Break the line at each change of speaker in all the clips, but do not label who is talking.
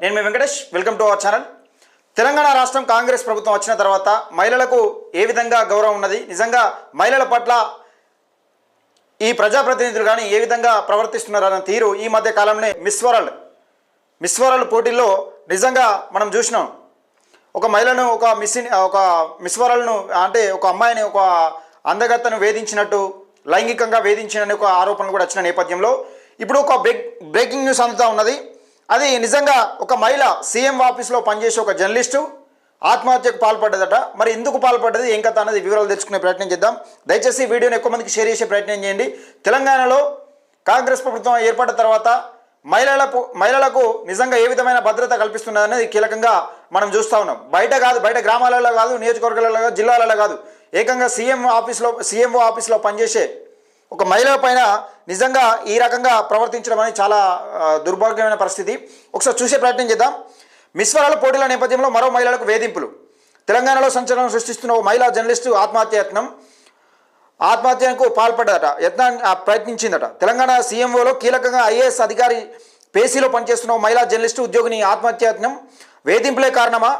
నేను మీ Venkatesh. Welcome to our channel. Telangana రాష్ట్రం కాంగ్రెస్ ప్రభుత్వం వచ్చిన తర్వాత మహిళలకు ఏ విధంగా గౌరవం ఉన్నది, నిజంగా మహిళల పట్ల ఈ ప్రజాప్రతినిధులు కానీ ఏ విధంగా ప్రవర్తిస్తున్నారన్న తీరు ఈ మధ్య కాలంలో మిస్ వరల్డ్ పోటీల్లో నిజంగా మనం చూసినాం. ఒక మహిళను ఒక మిస్ వరల్డ్ను అంటే ఒక అమ్మాయిని ఒక అందగత్తను వేధించినట్టు, లైంగికంగా వేధించిన ఒక ఆరోపణలు కూడా వచ్చిన నేపథ్యంలో ఇప్పుడు ఒక బ్రేకింగ్ న్యూస్ అందుతూ ఉన్నది. అది నిజంగా ఒక మహిళ సీఎం ఆఫీస్లో పనిచేసే ఒక జర్నలిస్టు ఆత్మహత్యకు పాల్పడ్డదట. మరి ఎందుకు పాల్పడ్డది, ఏం కథ అన్నది వివరాలు తెలుసుకునే ప్రయత్నం చేద్దాం. దయచేసి వీడియోని ఎక్కువ మందికి షేర్ చేసే ప్రయత్నం చేయండి. తెలంగాణలో కాంగ్రెస్ ప్రభుత్వం ఏర్పడిన తర్వాత మహిళలకు నిజంగా ఏ విధమైన భద్రత కల్పిస్తున్నదనేది కీలకంగా మనం చూస్తూ ఉన్నాం. బయట గ్రామాలలో కాదు, నియోజకవర్గాలలో కాదు, జిల్లాలలో కాదు, ఏకంగా సీఎంఓ ఆఫీస్లో పనిచేసే ఒక మహిళల పైన నిజంగా ఈ రకంగా ప్రవర్తించడం అనేది చాలా దుర్భాగ్యమైన పరిస్థితి. ఒకసారి చూసే ప్రయత్నం చేద్దాం. మిస్ వరల్డ్ పోటీల నేపథ్యంలో మరో మహిళలకు వేధింపులు. తెలంగాణలో సంచలనం సృష్టిస్తున్న ఓ మహిళా జర్నలిస్టు ఆత్మహత్యకు పాల్పడ్డదట, ప్రయత్నించిందట. తెలంగాణ సీఎంఓలో కీలకంగా ఐఏఎస్ అధికారి పేసీలో పనిచేస్తున్న ఓ మహిళా జర్నలిస్టు ఉద్యోగిని ఆత్మహత్యత్నం వేధింపులే కారణమా?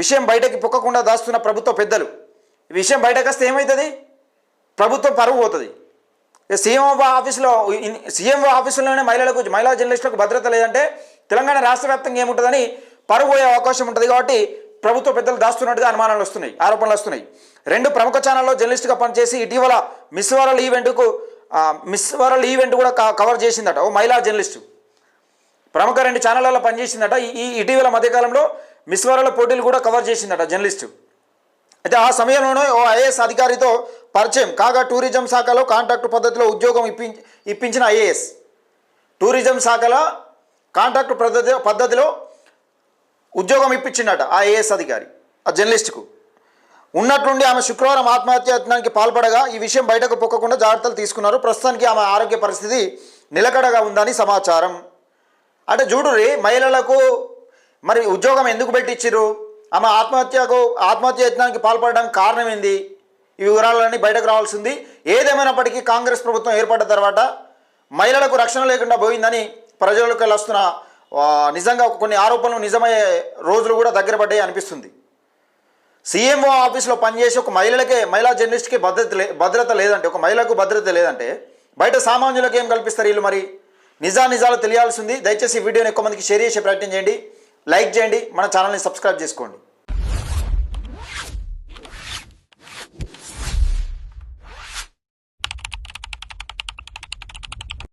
విషయం బయటకి పొక్కకుండా దాస్తున్న ప్రభుత్వ పెద్దలు. ఈ విషయం బయటకు వస్తే ఏమవుతుంది? ప్రభుత్వం పరువు పోతుంది. సీఎంఓ ఆఫీసులోనే మహిళా జర్నలిస్టులకు భద్రత లేదంటే తెలంగాణ రాష్ట్ర వ్యాప్తంగా ఏముంటుందని పరువు పోయే అవకాశం ఉంటుంది. కాబట్టి ప్రభుత్వ పెద్దలు దాస్తున్నట్టుగా ఆరోపణలు వస్తున్నాయి. 2 ప్రముఖ ఛానల్లో జర్నలిస్టుగా పనిచేసి ఇటీవల మిస్ వరల్డ్ ఈవెంట్ కూడా కవర్ చేసిందట ఓ మహిళా జర్నలిస్టు. ప్రముఖ 2 ఛానళ్లలో పనిచేసిందట. ఈ ఇటీవల మధ్యకాలంలో మిస్ వరల్డ్ పోటీలు కూడా కవర్ చేసిందట జర్నలిస్టు. అయితే ఆ సమయంలోనే ఓ ఐఏఎస్ అధికారితో పరిచయం కాగా టూరిజం శాఖలో కాంట్రాక్టు పద్ధతిలో ఉద్యోగం ఇప్పించిన ఐఏఎస్. టూరిజం శాఖలో కాంట్రాక్టు పద్ధతిలో ఉద్యోగం ఇప్పించిందట ఆ ఐఏఎస్ అధికారి ఆ జర్నలిస్టుకు. ఉన్నట్లుండి ఆమె శుక్రవారం ఆత్మహత్యాయత్నానికి పాల్పడగా ఈ విషయం బయటకు పొక్కకుండా జాగ్రత్తలు తీసుకున్నారు. ప్రస్తుతానికి ఆమె ఆరోగ్య పరిస్థితి నిలకడగా ఉందని సమాచారం. అంటే చూడుర్రి, మహిళలకు మరి ఉద్యోగం ఎందుకు పెట్టించిరు, ఆమె ఆత్మహత్యాయత్నానికి పాల్పడడానికి కారణం ఏంది, ఈ వివరాలన్నీ బయటకు రావాల్సింది. ఏదేమైనప్పటికీ కాంగ్రెస్ ప్రభుత్వం ఏర్పడ్డ తర్వాత మహిళలకు రక్షణ లేకుండా పోయిందని ప్రజలకు వస్తున్న నిజంగా కొన్ని ఆరోపణలు నిజమయ్యే రోజులు కూడా దగ్గర పడ్డాయి అనిపిస్తుంది. సీఎంఓ ఆఫీస్లో పనిచేసి ఒక మహిళా జర్నలిస్ట్కి భద్రత లేదంటే, ఒక మహిళకు భద్రత లేదంటే బయట సామాన్యులకు ఏం కల్పిస్తారు వీళ్ళు? మరి నిజాలు తెలియాల్సింది. దయచేసి వీడియోని ఎక్కువ మందికి షేర్ చేసే ప్రయత్నం చేయండి, లైక్ చేయండి, మన ఛానల్ని సబ్స్క్రైబ్ చేసుకోండి.